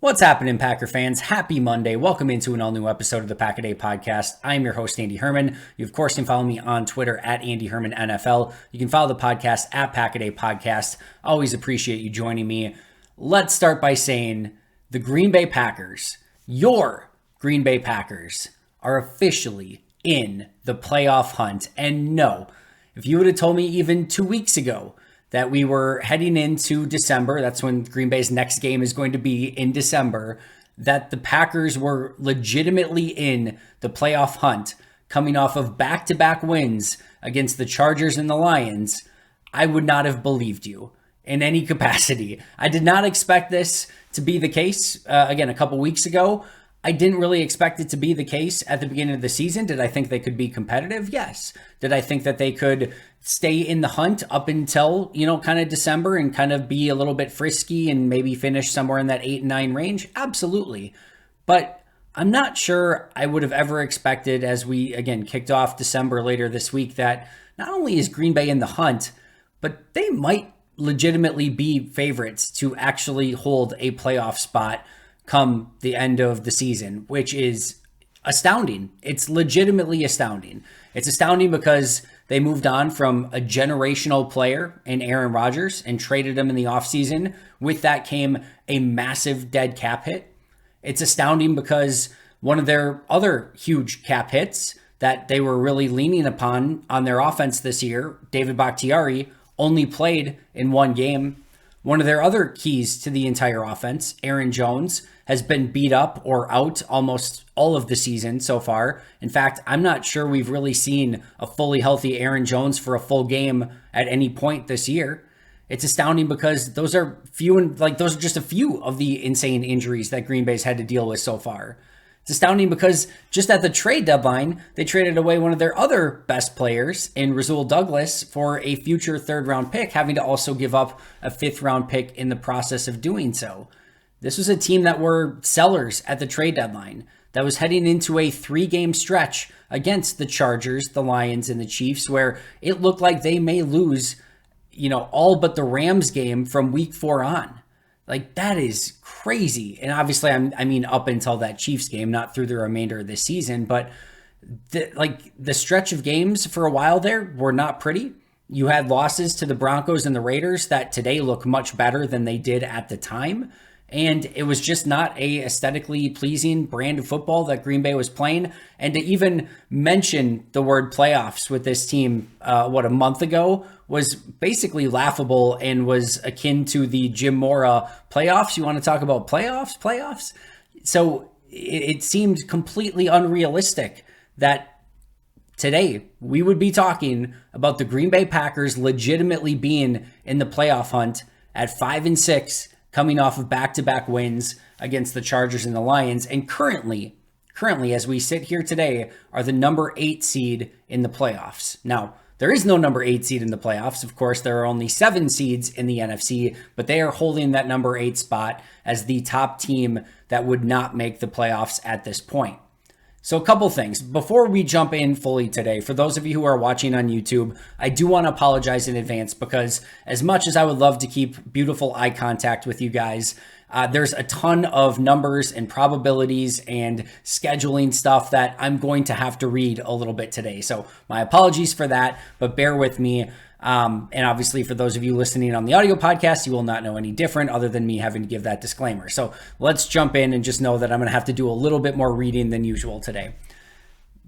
What's happening, Packer fans? Happy Monday. Welcome into an all-new episode of the Pack a Day podcast. I'm your host, Andy Herman. You, of course, can follow me on Twitter at Andy Herman NFL. You can follow the podcast at Pack a Day Podcast. Always appreciate you joining me. Let's start by saying the Green Bay Packers, your Green Bay Packers, are officially in the playoff hunt. And no, if you would have told me even 2 weeks ago that we were heading into December, that's when Green Bay's next game is going to be in December, that the Packers were legitimately in the playoff hunt, coming off of back-to-back wins against the Chargers and the Lions, I would not have believed you in any capacity. I did not expect this to be the case. Again, a couple weeks ago, I didn't really expect it to be the case at the beginning of the season. Did I think they could be competitive? Yes. Did I think that they could stay in the hunt up until, kind of December and kind of be a little bit frisky and maybe finish somewhere in that 8-9 range? Absolutely. But I'm not sure I would have ever expected, as we, again, kicked off December later this week, that not only is Green Bay in the hunt, but they might legitimately be favorites to actually hold a playoff spot come the end of the season, which is astounding. It's legitimately astounding. It's astounding because they moved on from a generational player in Aaron Rodgers and traded him in the offseason. With that came a massive dead cap hit. It's astounding because one of their other huge cap hits that they were really leaning upon on their offense this year, David Bakhtiari, only played in one game. One of their other keys to the entire offense, Aaron Jones, has been beat up or out almost all of the season so far. In fact, I'm not sure we've really seen a fully healthy Aaron Jones for a full game at any point this year. It's astounding because those are those are just a few of the insane injuries that Green Bay's had to deal with so far. It's astounding because just at the trade deadline, they traded away one of their other best players in Rasul Douglas for a future third-round pick, having to also give up a fifth-round pick in the process of doing so. This was a team that were sellers at the trade deadline, that was heading into a 3-game stretch against the Chargers, the Lions, and the Chiefs, where it looked like they may lose, all but the Rams game from week 4 on. Like, that is crazy. And obviously, I mean, up until that Chiefs game, not through the remainder of this season, but the stretch of games for a while there were not pretty. You had losses to the Broncos and the Raiders that today look much better than they did at the time. And it was just not a aesthetically pleasing brand of football that Green Bay was playing. And to even mention the word playoffs with this team, a month ago, was basically laughable and was akin to the Jim Mora playoffs. You want to talk about playoffs? So it seemed completely unrealistic that today we would be talking about the Green Bay Packers legitimately being in the playoff hunt at 5-6, coming off of back-to-back wins against the Chargers and the Lions, and currently, as we sit here today, are the number 8 seed in the playoffs. Now, there is no number 8 seed in the playoffs. Of course, there are only 7 seeds in the NFC, but they are holding that number 8 spot as the top team that would not make the playoffs at this point. So a couple things. Before we jump in fully today, for those of you who are watching on YouTube, I do want to apologize in advance because as much as I would love to keep beautiful eye contact with you guys, there's a ton of numbers and probabilities and scheduling stuff that I'm going to have to read a little bit today. So my apologies for that, but bear with me. And obviously for those of you listening on the audio podcast, you will not know any different other than me having to give that disclaimer. So let's jump in and just know that I'm going to have to do a little bit more reading than usual today.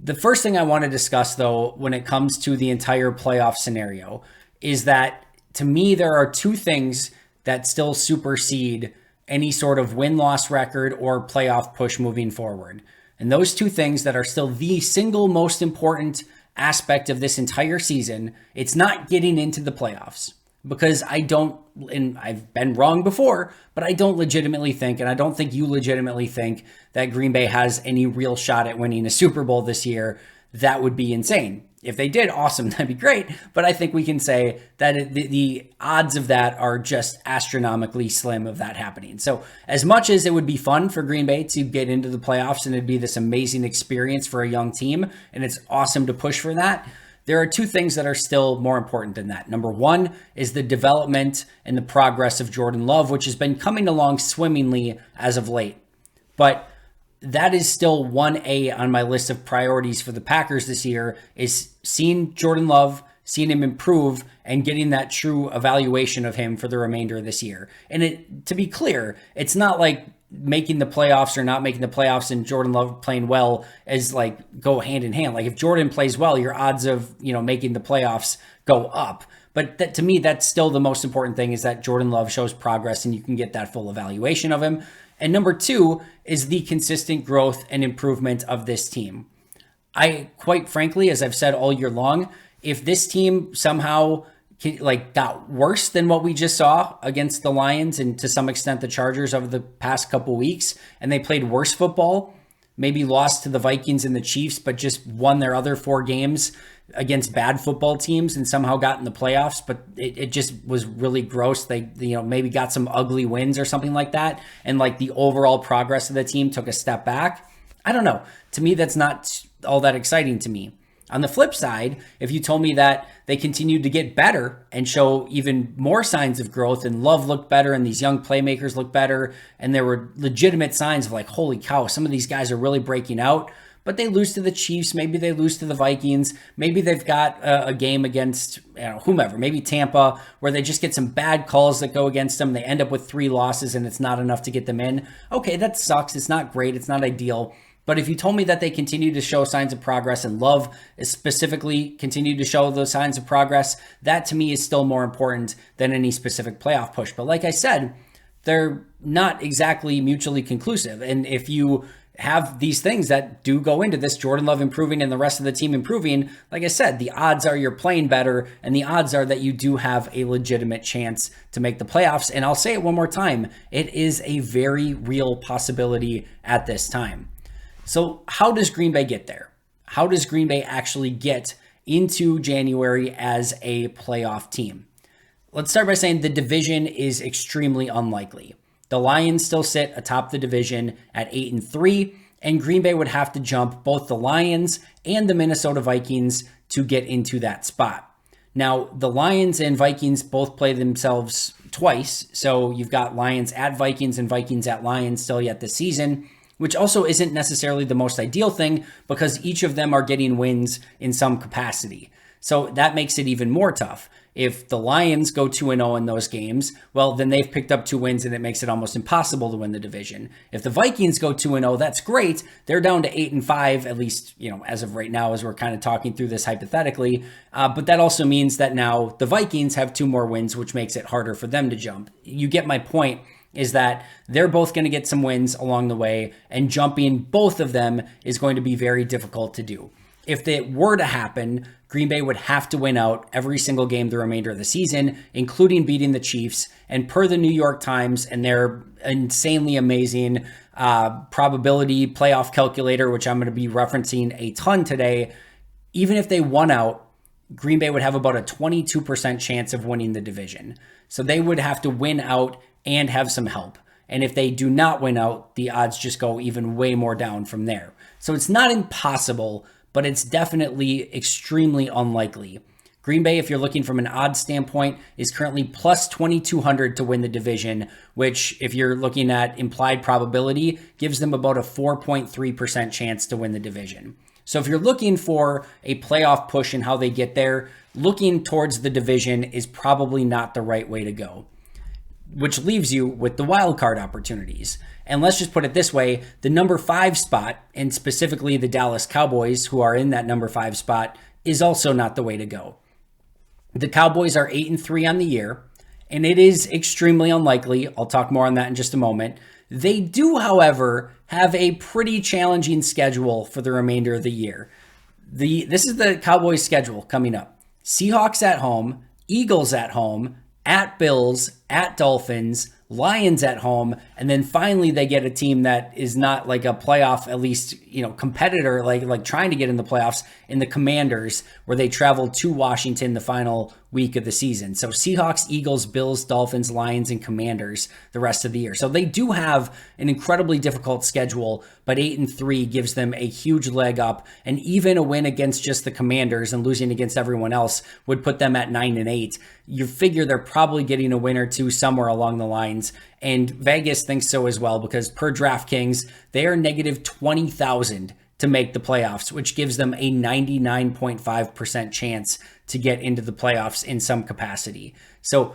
The first thing I want to discuss, though, when it comes to the entire playoff scenario is that to me, there are 2 things that still supersede any sort of win-loss record or playoff push moving forward. And those 2 things that are still the single most important aspect of this entire season, it's not getting into the playoffs, because and I've been wrong before, but I don't legitimately think, and I don't think you legitimately think, that Green Bay has any real shot at winning a Super Bowl this year. That would be insane. If they did, awesome, that'd be great. But I think we can say that the odds of that are just astronomically slim of that happening. So as much as it would be fun for Green Bay to get into the playoffs and it'd be this amazing experience for a young team, and it's awesome to push for that, there are two things that are still more important than that. Number one is the development and the progress of Jordan Love, which has been coming along swimmingly as of late. But that is still 1A on my list of priorities for the Packers this year, is seeing Jordan Love, seeing him improve, and getting that true evaluation of him for the remainder of this year. And to be clear, it's not like making the playoffs or not making the playoffs and Jordan Love playing well as like go hand in hand. Like if Jordan plays well, your odds of, making the playoffs go up. But to me, that's still the most important thing, is that Jordan Love shows progress and you can get that full evaluation of him. And number two is the consistent growth and improvement of this team. I, quite frankly, as I've said all year long, if this team somehow got worse than what we just saw against the Lions and to some extent the Chargers over the past couple weeks, and they played worse football, maybe lost to the Vikings and the Chiefs, but just won their other 4 games against bad football teams and somehow got in the playoffs, but it just was really gross. They, maybe got some ugly wins or something like that. And like the overall progress of the team took a step back. I don't know. To me, that's not all that exciting to me. On the flip side, if you told me that they continued to get better and show even more signs of growth, and Love looked better and these young playmakers looked better, and there were legitimate signs of like, holy cow, some of these guys are really breaking out, but they lose to the Chiefs, maybe they lose to the Vikings, maybe they've got a game against whomever, maybe Tampa, where they just get some bad calls that go against them, they end up with 3 losses and it's not enough to get them in. Okay, that sucks. It's not great. It's not ideal. But if you told me that they continue to show signs of progress, and Love specifically continued to show those signs of progress, that to me is still more important than any specific playoff push. But like I said, they're not exactly mutually conclusive. And if you have these things that do go into this, Jordan Love improving and the rest of the team improving, like I said, the odds are you're playing better, and the odds are that you do have a legitimate chance to make the playoffs. And I'll say it one more time, it is a very real possibility at this time. So how does Green Bay get there? How does Green Bay actually get into January as a playoff team? Let's start by saying the division is extremely unlikely. The Lions still sit atop the division at 8-3, and Green Bay would have to jump both the Lions and the Minnesota Vikings to get into that spot. Now, the Lions and Vikings both play themselves twice, so you've got Lions at Vikings and Vikings at Lions still yet this season, which also isn't necessarily the most ideal thing because each of them are getting wins in some capacity. So that makes it even more tough. If the Lions go 2-0 in those games, well, then they've picked up 2 wins and it makes it almost impossible to win the division. If the Vikings go 2-0, that's great. They're down to 8-5, at least, as of right now, as we're kind of talking through this hypothetically. But that also means that now the Vikings have 2 more wins, which makes it harder for them to jump. You get my point, is that they're both going to get some wins along the way, and jumping both of them is going to be very difficult to do. If it were to happen, Green Bay would have to win out every single game the remainder of the season, including beating the Chiefs. And per the New York Times and their insanely amazing probability playoff calculator, which I'm going to be referencing a ton today, even if they won out, Green Bay would have about a 22% chance of winning the division. So they would have to win out and have some help. And if they do not win out, the odds just go even way more down from there. So it's not impossible, but it's definitely extremely unlikely. Green Bay, if you're looking from an odds standpoint, is currently plus 2,200 to win the division, which if you're looking at implied probability, gives them about a 4.3% chance to win the division. So if you're looking for a playoff push and how they get there, looking towards the division is probably not the right way to go, which leaves you with the wild card opportunities. And let's just put it this way, the number 5 spot, and specifically the Dallas Cowboys, who are in that number 5 spot, is also not the way to go. The Cowboys are 8-3 on the year, and it is extremely unlikely. I'll talk more on that in just a moment. They do, however, have a pretty challenging schedule for the remainder of the year. This is the Cowboys schedule coming up. Seahawks at home, Eagles at home, at Bills, at Dolphins, Lions at home, And then finally they get a team that is not like a playoff, at least, competitor, like trying to get in the playoffs, in the Commanders, where they travel to Washington the final week of the season. So Seahawks, Eagles, Bills, Dolphins, Lions, and Commanders the rest of the year. So they do have an incredibly difficult schedule, but 8-3 gives them a huge leg up. And even a win against just the Commanders and losing against everyone else would put them at 9-8. You figure they're probably getting a win or two somewhere along the lines. And Vegas thinks so as well, because per DraftKings, they are negative 20,000 to make the playoffs, which gives them a 99.5% chance to get into the playoffs in some capacity. So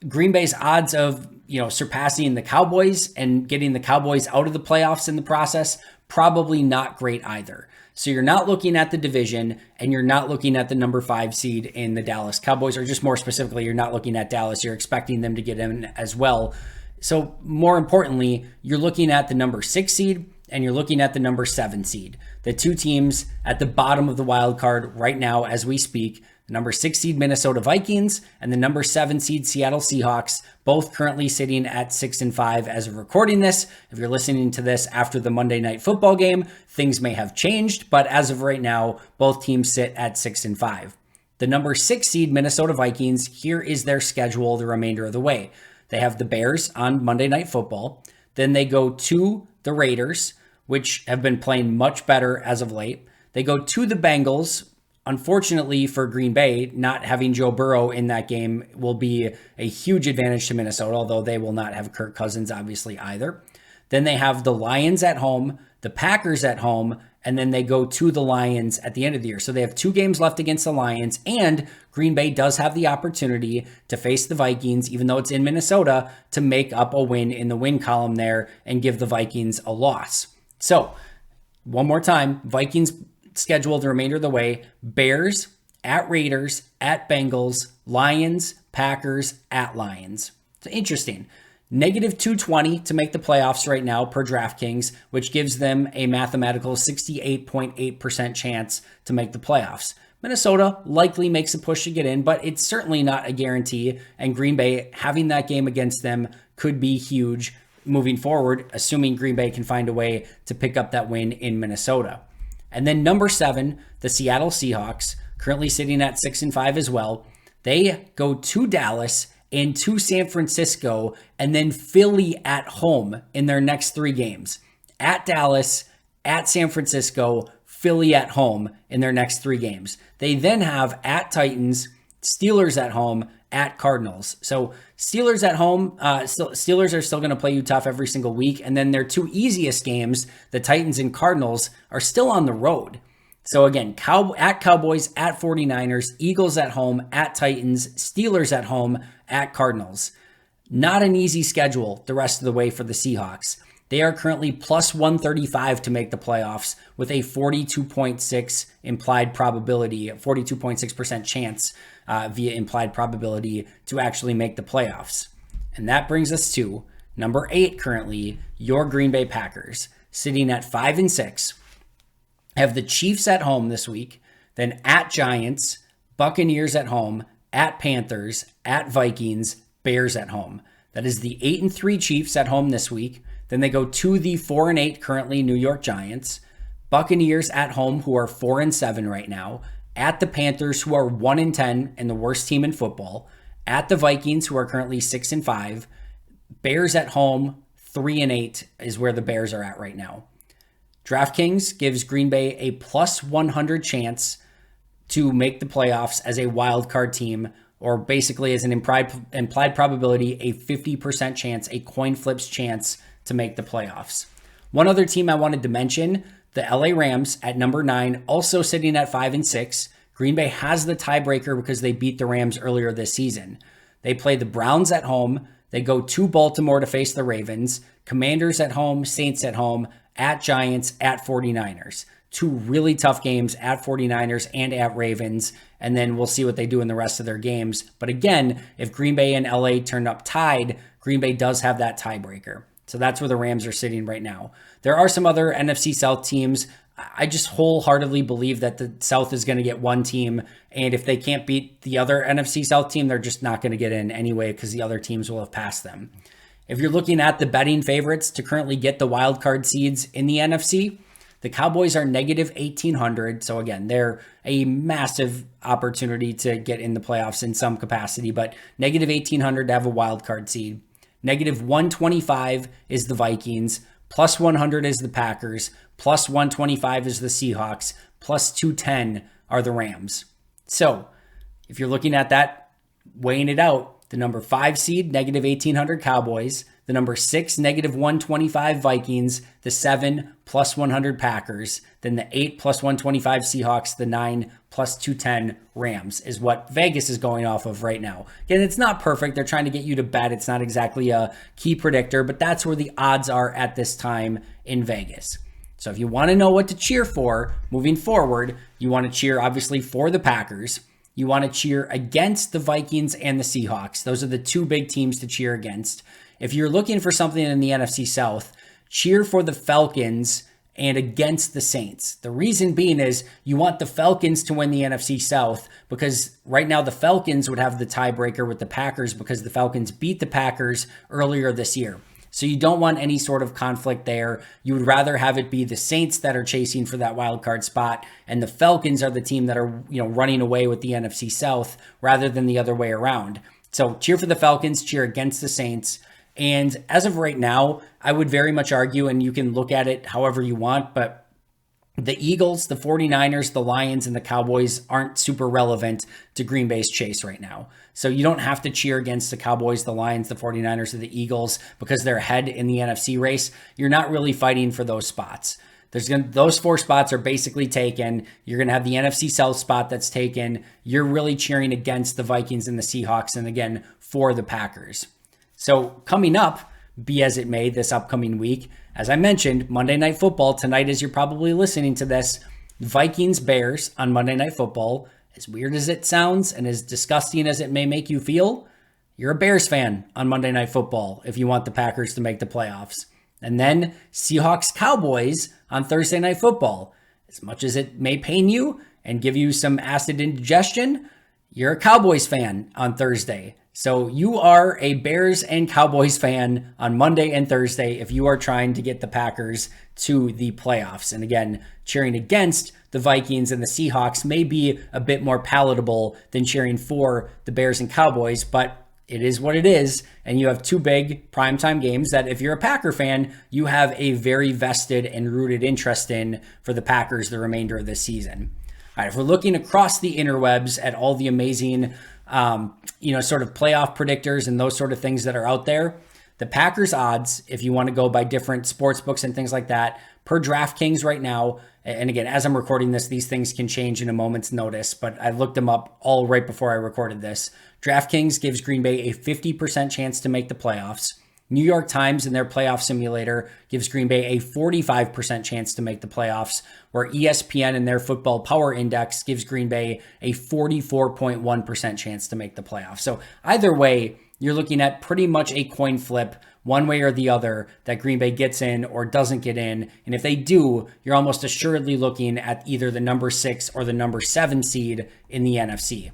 Green Bay's odds of, surpassing the Cowboys and getting the Cowboys out of the playoffs in the process, probably not great either. So you're not looking at the division, and you're not looking at the number 5 seed in the Dallas Cowboys, or just more specifically, you're not looking at Dallas. You're expecting them to get in as well. So more importantly, you're looking at the number 6 seed and you're looking at the number 7 seed. The two teams at the bottom of the wild card right now as we speak, the number 6 seed Minnesota Vikings and the number 7 seed Seattle Seahawks, both currently sitting at 6-5 as of recording this. If you're listening to this after the Monday Night Football game, things may have changed, but as of right now, both teams sit at 6-5. The number 6 seed Minnesota Vikings, here is their schedule the remainder of the way. They have the Bears on Monday Night Football. Then they go to the Raiders, which have been playing much better as of late. They go to the Bengals. Unfortunately for Green Bay, not having Joe Burrow in that game will be a huge advantage to Minnesota, although they will not have Kirk Cousins, obviously, either. Then they have the Lions at home, the Packers at home, and then they go to the Lions at the end of the year. So they have 2 games left against the Lions, and Green Bay does have the opportunity to face the Vikings, even though it's in Minnesota, to make up a win in the win column there and give the Vikings a loss. So one more time, Vikings schedule the remainder of the way: Bears, at Raiders, at Bengals, Lions, Packers, at Lions. So interesting. Negative 220 to make the playoffs right now per DraftKings, which gives them a mathematical 68.8% chance to make the playoffs. Minnesota likely makes a push to get in, but it's certainly not a guarantee. And Green Bay, having that game against them could be huge moving forward, assuming Green Bay can find a way to pick up that win in Minnesota. And then number 7, the Seattle Seahawks, currently sitting at 6-5 as well. They go to Dallas and to San Francisco, and then Philly at home in their next 3 games. At Dallas, at San Francisco, Philly at home in their next 3 games. They then have at Titans, Steelers at home, at Cardinals. So Steelers at home, Steelers are still going to play you tough every single week. And then their 2 easiest games, the Titans and Cardinals, are still on the road. So again, at Cowboys, at 49ers, Eagles at home, at Titans, Steelers at home, at Cardinals. Not an easy schedule the rest of the way for the Seahawks. They are currently plus 135 to make the playoffs with a 42.6 implied probability, 42.6% chance via implied probability to actually make the playoffs. And that brings us to number 8 currently, your Green Bay Packers, sitting at 5-6. Have the Chiefs at home this week, then at Giants, Buccaneers at home, at Panthers, at Vikings, Bears at home. That is the 8-3 Chiefs at home this week. Then they go to the 4-8 currently New York Giants, Buccaneers at home, who are 4-7 right now, at the Panthers, who are 1-10 and the worst team in football, at the Vikings, who are currently 6-5, Bears at home, 3-8 is where the Bears are at right now. DraftKings gives Green Bay a plus 100 chance to make the playoffs as a wild card team, or basically as an implied probability, a 50% chance, a coin flips chance to make the playoffs. One other team I wanted to mention, the LA Rams at number 9, also sitting at 5-6. Green Bay has the tiebreaker because they beat the Rams earlier this season. They play the Browns at home. They go to Baltimore to face the Ravens. Commanders at home, Saints at home, at Giants, at 49ers. 2 really tough games at 49ers and at Ravens, and then we'll see what they do in the rest of their games. But again, if Green Bay and LA turn up tied, Green Bay does have that tiebreaker. So that's where the Rams are sitting right now. There are some other NFC South teams. I just wholeheartedly believe that the South is going to get one team, and if they can't beat the other NFC South team, they're just not going to get in anyway because the other teams will have passed them. If you're looking at the betting favorites to currently get the wild card seeds in the NFC, the Cowboys are negative 1,800. So again, they're a massive opportunity to get in the playoffs in some capacity, but negative 1,800 to have a wild card seed. Negative 125 is the Vikings. Plus 100 is the Packers. Plus 125 is the Seahawks. Plus 210 are the Rams. So if you're looking at that, weighing it out, the number 5 seed, negative 1,800 Cowboys. The number 6, negative 125 Vikings. The 7, plus 100 Packers. Then the 8, plus 125 Seahawks. The 9, plus 210 Rams is what Vegas is going off of right now. Again, it's not perfect. They're trying to get you to bet. It's not exactly a key predictor, but that's where the odds are at this time in Vegas. So if you want to know what to cheer for moving forward, you want to cheer obviously for the Packers. You want to cheer against the Vikings and the Seahawks. Those are the two big teams to cheer against. If you're looking for something in the NFC South, cheer for the Falcons and against the Saints. The reason being is you want the Falcons to win the NFC South because right now the Falcons would have the tiebreaker with the Packers because the Falcons beat the Packers earlier this year. So you don't want any sort of conflict there. You would rather have it be the Saints that are chasing for that wild card spot and the Falcons are the team that are, running away with the NFC South rather than the other way around. So cheer for the Falcons, cheer against the Saints. And as of right now, I would very much argue, and you can look at it however you want, but the Eagles, the 49ers, the Lions, and the Cowboys aren't super relevant to Green Bay's chase right now. So you don't have to cheer against the Cowboys, the Lions, the 49ers, or the Eagles because they're ahead in the NFC race. You're not really fighting for those spots. Those 4 spots are basically taken. You're going to have the NFC South spot that's taken. You're really cheering against the Vikings and the Seahawks, and again, for the Packers. So coming up, be as it may, this upcoming week, as I mentioned, Monday Night Football tonight as you're probably listening to this, Vikings-Bears on Monday Night Football. As weird as it sounds and as disgusting as it may make you feel, you're a Bears fan on Monday Night Football if you want the Packers to make the playoffs. And then Seahawks-Cowboys on Thursday Night Football. As much as it may pain you and give you some acid indigestion, you're a Cowboys fan on Thursday. So you are a Bears and Cowboys fan on Monday and Thursday if you are trying to get the Packers to the playoffs. And again, cheering against the Vikings and the Seahawks may be a bit more palatable than cheering for the Bears and Cowboys, but it is what it is. And you have 2 big primetime games that if you're a Packer fan, you have a very vested and rooted interest in for the Packers the remainder of this season. All right, if we're looking across the interwebs at all the amazing sort of playoff predictors and those sort of things that are out there, the Packers odds, if you want to go by different sports books and things like that, per DraftKings right now, and again, as I'm recording this, these things can change in a moment's notice, but I looked them up all right before I recorded this. DraftKings gives Green Bay a 50% chance to make the playoffs. New York Times in their playoff simulator gives Green Bay a 45% chance to make the playoffs, where ESPN in their football power index gives Green Bay a 44.1% chance to make the playoffs. So either way, you're looking at pretty much a coin flip one way or the other that Green Bay gets in or doesn't get in. And if they do, you're almost assuredly looking at either the number 6 or the number 7 seed in the NFC.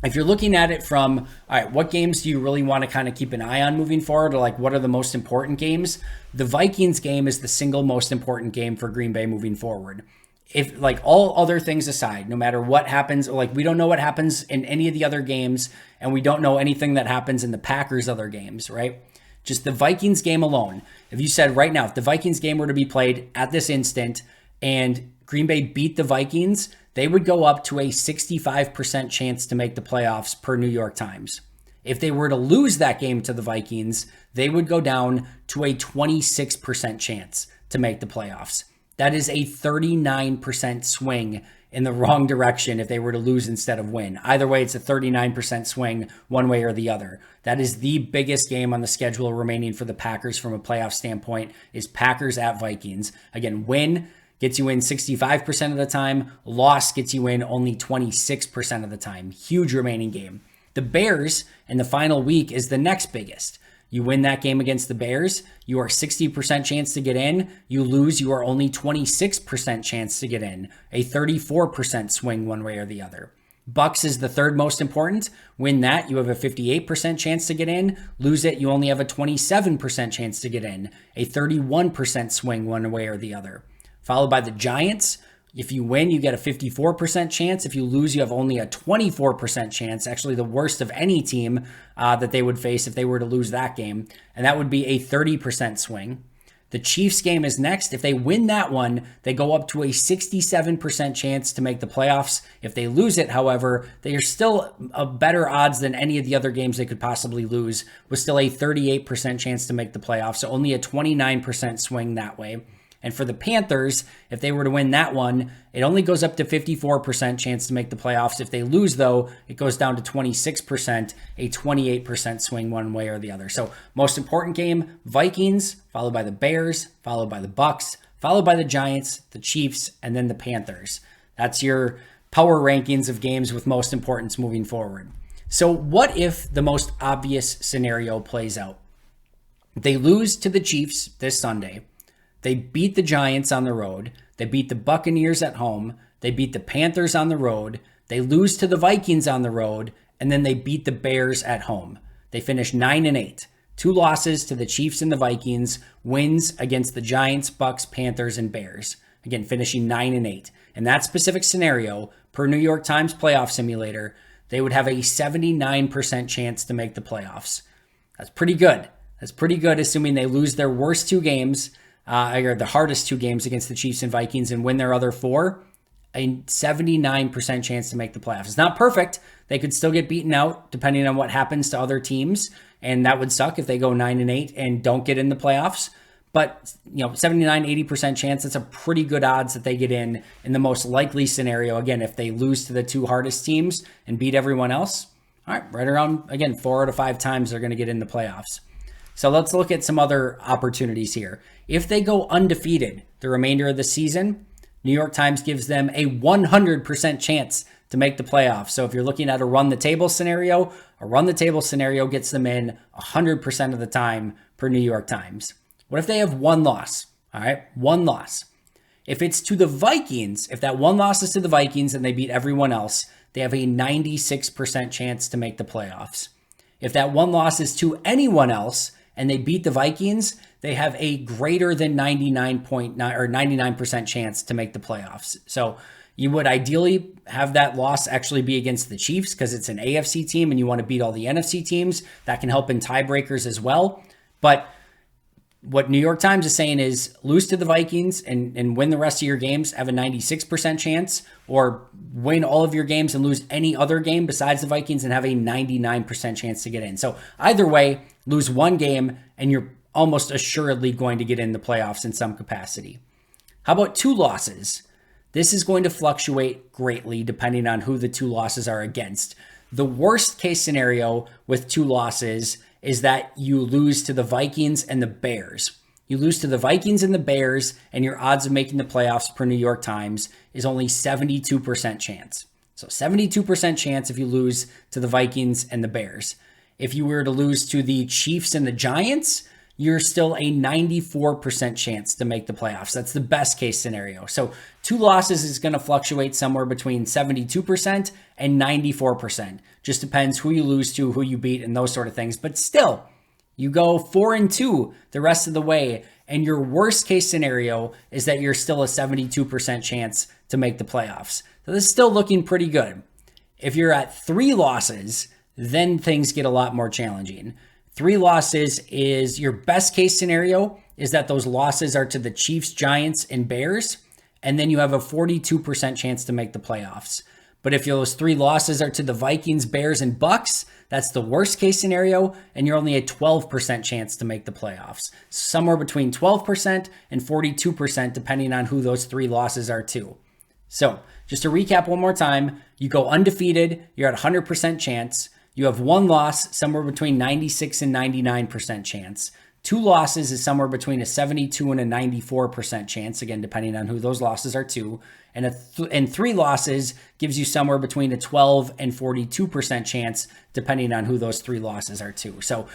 If you're looking at it from, all right, what games do you really want to kind of keep an eye on moving forward, or like what are the most important games? The Vikings game is the single most important game for Green Bay moving forward. If like all other things aside, no matter what happens, like we don't know what happens in any of the other games, and we don't know anything that happens in the Packers' other games, right? Just the Vikings game alone. If you said right now, if the Vikings game were to be played at this instant and Green Bay beat the Vikings, they would go up to a 65% chance to make the playoffs per New York Times. If they were to lose that game to the Vikings, they would go down to a 26% chance to make the playoffs. That is a 39% swing in the wrong direction if they were to lose instead of win. Either way, it's a 39% swing one way or the other. That is the biggest game on the schedule remaining for the Packers from a playoff standpoint is Packers at Vikings. Again, win gets you in 65% of the time. Loss gets you in only 26% of the time. Huge remaining game. The Bears in the final week is the next biggest. You win that game against the Bears, you are 60% chance to get in. You lose, you are only 26% chance to get in. A 34% swing one way or the other. Bucks is the third most important. Win that, you have a 58% chance to get in. Lose it, you only have a 27% chance to get in. A 31% swing one way or the other. Followed by the Giants. If you win, you get a 54% chance. If you lose, you have only a 24% chance. Actually, the worst of any team that they would face if they were to lose that game. And that would be a 30% swing. The Chiefs game is next. If they win that one, they go up to a 67% chance to make the playoffs. If they lose it, however, they are still a better odds than any of the other games they could possibly lose, with still a 38% chance to make the playoffs. So only a 29% swing that way. And for the Panthers, if they were to win that one, it only goes up to 54% chance to make the playoffs. If they lose, though, it goes down to 26%, a 28% swing one way or the other. So most important game, Vikings, followed by the Bears, followed by the Bucks, followed by the Giants, the Chiefs, and then the Panthers. That's your power rankings of games with most importance moving forward. So what if the most obvious scenario plays out? They lose to the Chiefs this Sunday. They beat the Giants on the road. They beat the Buccaneers at home. They beat the Panthers on the road. They lose to the Vikings on the road. And then they beat the Bears at home. They finish 9-8. 2 losses to the Chiefs and the Vikings. Wins against the Giants, Bucks, Panthers, and Bears. Again, finishing 9-8. In that specific scenario, per New York Times playoff simulator, they would have a 79% chance to make the playoffs. That's pretty good. That's pretty good, assuming they lose their worst 2 games, or the hardest 2 games against the Chiefs and Vikings, and win their other 4, a 79% chance to make the playoffs. It's not perfect. They could still get beaten out depending on what happens to other teams, and that would suck if they go 9-8 and don't get in the playoffs. But 79-80% chance, that's a pretty good odds that they get in the most likely scenario. Again, if they lose to the 2 hardest teams and beat everyone else, all right, right around, again, 4 out of 5 times they're going to get in the playoffs. So let's look at some other opportunities here. If they go undefeated the remainder of the season, New York Times gives them a 100% chance to make the playoffs. So if you're looking at a run the table scenario, a run the table scenario gets them in 100% of the time per New York Times. What if they have 1 loss? All right, 1 loss. If it's to the Vikings, if that 1 loss is to the Vikings and they beat everyone else, they have a 96% chance to make the playoffs. If that 1 loss is to anyone else and they beat the Vikings, they have a greater than 99% chance to make the playoffs. So you would ideally have that loss actually be against the Chiefs because it's an AFC team and you want to beat all the NFC teams. That can help in tiebreakers as well. But what New York Times is saying is lose to the Vikings and win the rest of your games, have a 96% chance, or win all of your games and lose any other game besides the Vikings and have a 99% chance to get in. So either way, lose 1 game and you're almost assuredly going to get in the playoffs in some capacity. How about 2 losses? This is going to fluctuate greatly depending on who the 2 losses are against. The worst case scenario with 2 losses is that you lose to the Vikings and the Bears. You lose to the Vikings and the Bears, and your odds of making the playoffs per New York Times is only 72% chance. So 72% chance if you lose to the Vikings and the Bears. If you were to lose to the Chiefs and the Giants, you're still a 94% chance to make the playoffs. That's the best case scenario. So 2 losses is going to fluctuate somewhere between 72% and 94%. Just depends who you lose to, who you beat, and those sort of things. But still, you go 4-2 the rest of the way, and your worst case scenario is that you're still a 72% chance to make the playoffs. So this is still looking pretty good. If you're at 3 losses, then things get a lot more challenging. 3 losses is your best case scenario is that those losses are to the Chiefs, Giants, and Bears, and then you have a 42% chance to make the playoffs. But if those 3 losses are to the Vikings, Bears, and Bucks, that's the worst case scenario, and you're only a 12% chance to make the playoffs. Somewhere between 12% and 42%, depending on who those 3 losses are to. So just to recap one more time, you go undefeated, you're at 100% chance. You have 1 loss, somewhere between 96 and 99% chance. 2 losses is somewhere between a 72 and a 94% chance, again, depending on who those losses are to. And 3 losses gives you somewhere between a 12 and 42% chance, depending on who those 3 losses are to. So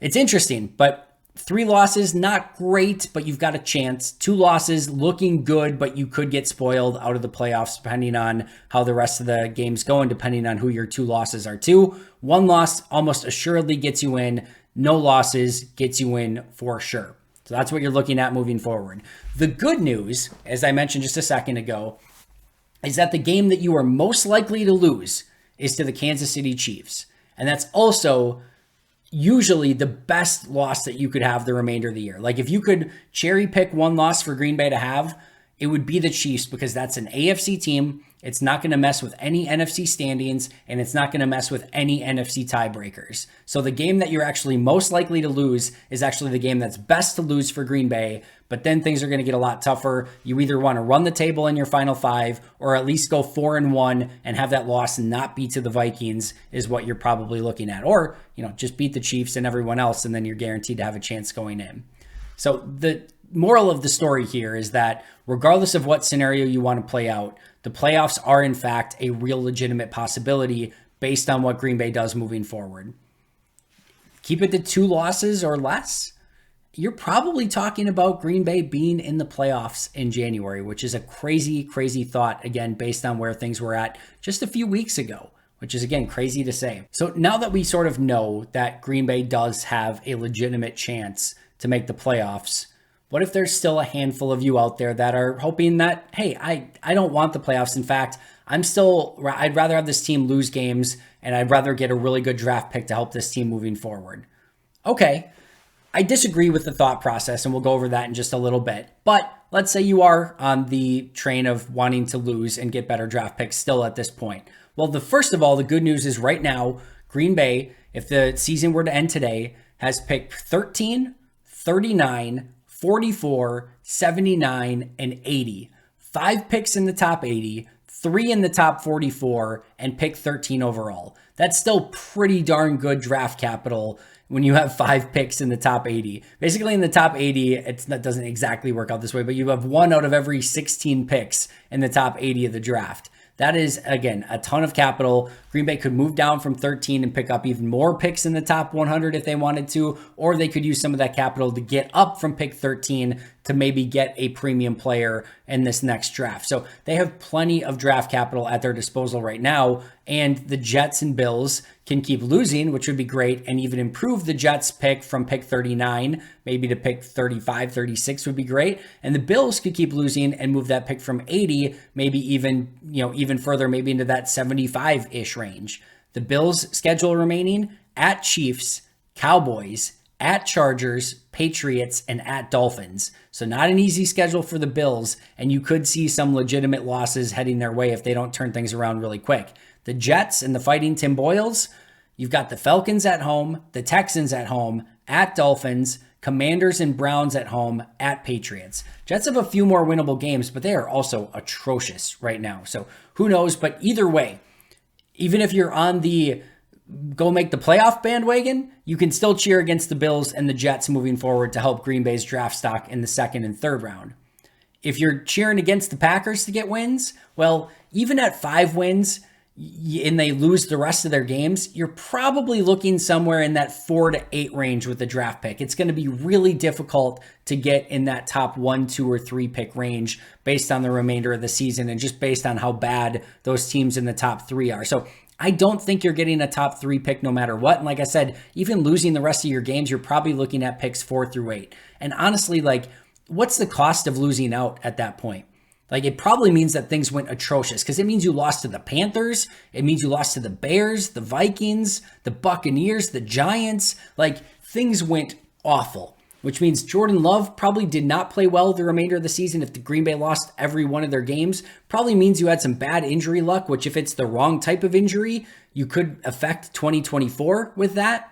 it's interesting, but 3 losses, not great, but you've got a chance. 2 losses, looking good, but you could get spoiled out of the playoffs depending on how the rest of the games go and depending on who your 2 losses are to. 1 loss almost assuredly gets you in. No losses gets you in for sure. So that's what you're looking at moving forward. The good news, as I mentioned just a second ago, is that the game that you are most likely to lose is to the Kansas City Chiefs. And that's also usually the best loss that you could have the remainder of the year. Like if you could cherry pick 1 loss for Green Bay to have, it would be the Chiefs because that's an AFC team. It's not going to mess with any NFC standings and it's not going to mess with any NFC tiebreakers. So the game that you're actually most likely to lose is actually the game that's best to lose for Green Bay. But then things are going to get a lot tougher. You either want to run the table in your final 5 or at least go 4-1 and have that loss not be to the Vikings is what you're probably looking at. Or, just beat the Chiefs and everyone else and then you're guaranteed to have a chance going in. So the moral of the story here is that regardless of what scenario you want to play out, the playoffs are in fact a real legitimate possibility based on what Green Bay does moving forward. Keep it to 2 losses or less. You're probably talking about Green Bay being in the playoffs in January, which is a crazy, crazy thought, again, based on where things were at just a few weeks ago, which is, again, crazy to say. So now that we sort of know that Green Bay does have a legitimate chance to make the playoffs, what if there's still a handful of you out there that are hoping that, hey, I don't want the playoffs. In fact, I'd rather have this team lose games and I'd rather get a really good draft pick to help this team moving forward. Okay, I disagree with the thought process and we'll go over that in just a little bit. But let's say you are on the train of wanting to lose and get better draft picks still at this point. Well, first of all, the good news is right now, Green Bay, if the season were to end today, has picked 13, 39, 44, 79, and 80. 5 picks in the top 80, 3 in the top 44, and pick 13 overall. That's still pretty darn good draft capital when you have 5 picks in the top 80. Basically in the top 80, that doesn't exactly work out this way, but you have 1 out of every 16 picks in the top 80 of the draft. That is, again, a ton of capital. Green Bay could move down from 13 and pick up even more picks in the top 100 if they wanted to, or they could use some of that capital to get up from pick 13 to maybe get a premium player in this next draft. So they have plenty of draft capital at their disposal right now, and the Jets and Bills can keep losing, which would be great, and even improve the Jets pick from pick 39, maybe to pick 35, 36 would be great. And the Bills could keep losing and move that pick from 80, maybe even further, maybe into that 75-ish range. The Bills' schedule remaining at Chiefs, Cowboys, at Chargers, Patriots, and at Dolphins. So not an easy schedule for the Bills, and you could see some legitimate losses heading their way if they don't turn things around really quick. The Jets and the Fighting Tim Boyles, you've got the Falcons at home, the Texans at home, at Dolphins, Commanders and Browns at home, at Patriots. Jets have a few more winnable games, but they are also atrocious right now. So who knows? But either way, even if you're on the go make the playoff bandwagon, you can still cheer against the Bills and the Jets moving forward to help Green Bay's draft stock in the 2nd and 3rd round. If you're cheering against the Packers to get wins, well, even at 5 wins and they lose the rest of their games, you're probably looking somewhere in that 4 to 8 range with the draft pick. It's going to be really difficult to get in that top 1, 2, or 3 pick range based on the remainder of the season and just based on how bad those teams in the top 3 are. So I don't think you're getting a top 3 pick no matter what. And like I said, even losing the rest of your games, you're probably looking at picks 4 through 8. And honestly, what's the cost of losing out at that point? It probably means that things went atrocious because it means you lost to the Panthers. It means you lost to the Bears, the Vikings, the Buccaneers, the Giants. Things went awful, which means Jordan Love probably did not play well the remainder of the season. If the Green Bay lost every one of their games, probably means you had some bad injury luck, which if it's the wrong type of injury, you could affect 2024 with that.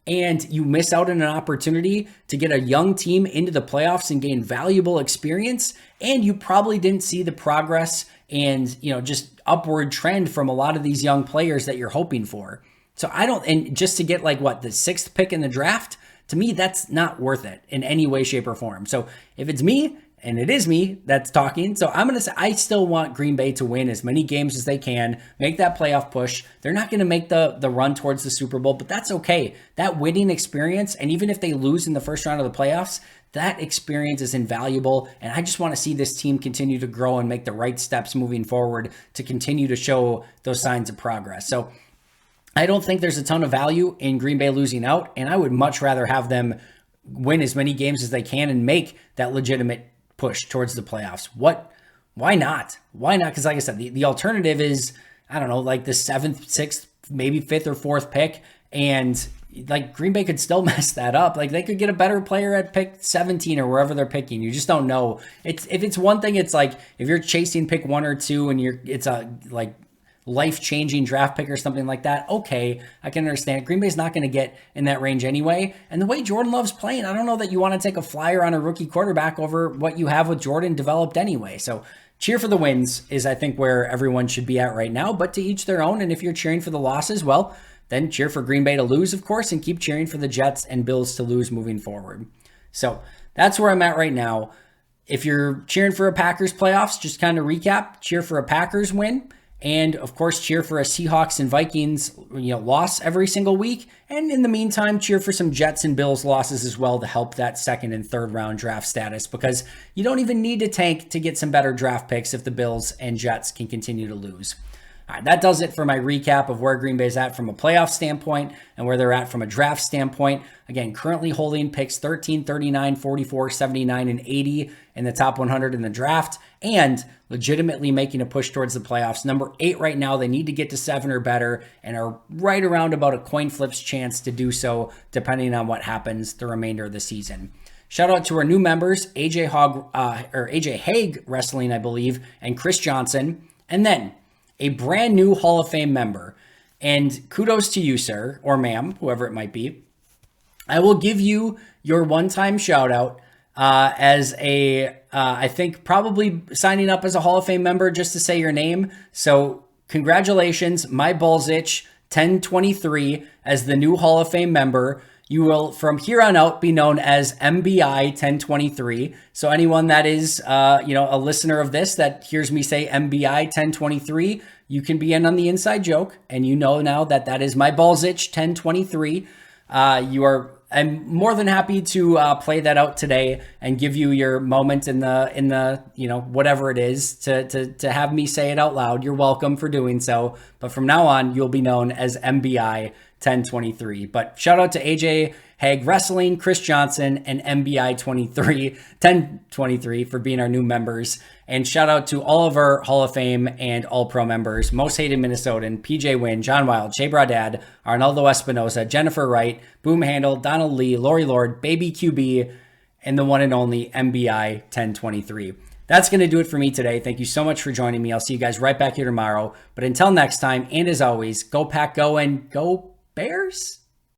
And you miss out on an opportunity to get a young team into the playoffs and gain valuable experience. And you probably didn't see the progress and, just upward trend from a lot of these young players that you're hoping for. So and just to get the 6th pick in the draft, to me, that's not worth it in any way, shape, or form. So if it's me and it is me that's talking. So I'm going to say I still want Green Bay to win as many games as they can, make that playoff push. They're not going to make the run towards the Super Bowl, but that's okay. That winning experience, and even if they lose in the first round of the playoffs, that experience is invaluable. And I just want to see this team continue to grow and make the right steps moving forward to continue to show those signs of progress. So I don't think there's a ton of value in Green Bay losing out, and I would much rather have them win as many games as they can and make that legitimate push towards the playoffs. Why not? Why not? Because like I said, the alternative is, I don't know, like the 7th, 6th, maybe 5th or 4th pick, and like Green Bay could still mess that up. Like they could get a better player at pick 17 or wherever they're picking. You just don't know. If it's one thing, it's like if you're chasing pick 1 or 2 and it's a like life-changing draft pick or something like that, okay, I can understand. Green Bay's not going to get in that range anyway. And the way Jordan Love's playing, I don't know that you want to take a flyer on a rookie quarterback over what you have with Jordan developed anyway. So cheer for the wins is, I think, where everyone should be at right now, but to each their own. And if you're cheering for the losses, well, then cheer for Green Bay to lose, of course, and keep cheering for the Jets and Bills to lose moving forward. So that's where I'm at right now. If you're cheering for a Packers playoffs, just kind of recap, cheer for a Packers win. And of course, cheer for a Seahawks and Vikings, loss every single week. And in the meantime, cheer for some Jets and Bills losses as well to help that 2nd and 3rd round draft status, because you don't even need to tank to get some better draft picks if the Bills and Jets can continue to lose. All right, that does it for my recap of where Green Bay's at from a playoff standpoint and where they're at from a draft standpoint. Again, currently holding picks 13, 39, 44, 79, and 80 in the top 100 in the draft, and legitimately making a push towards the playoffs. Number 8 right now. They need to get to 7 or better and are right around about a coin flip's chance to do so, depending on what happens the remainder of the season. Shout out to our new members, AJ Haig Wrestling, I believe, and Chris Johnson. And then a brand new Hall of Fame member. And kudos to you, sir, or ma'am, whoever it might be. I will give you your one-time shout out as I think probably signing up as a Hall of Fame member just to say your name. So congratulations, my balls itch 1023 as the new Hall of Fame member. You will, from here on out, be known as MBI 1023. So anyone that is, a listener of this that hears me say MBI 1023, you can be in on the inside joke, and you know now that that is my balls itch 1023. I'm more than happy to play that out today and give you your moment in the whatever it is to have me say it out loud. You're welcome for doing so. But from now on, you'll be known as MBI 1023. But shout out to AJ Haig Wrestling, Chris Johnson, and MBI 1023 for being our new members. And shout out to all of our Hall of Fame and All Pro members: Most Hated Minnesotan, PJ Wynn, John Wild, Jay Bradad, Arnaldo Espinosa, Jennifer Wright, Boom Handle, Donald Lee, Lori Lord, Baby QB, and the one and only MBI 1023. That's going to do it for me today. Thank you so much for joining me. I'll see you guys right back here tomorrow. But until next time, and as always, go Pack, go, and go Bears.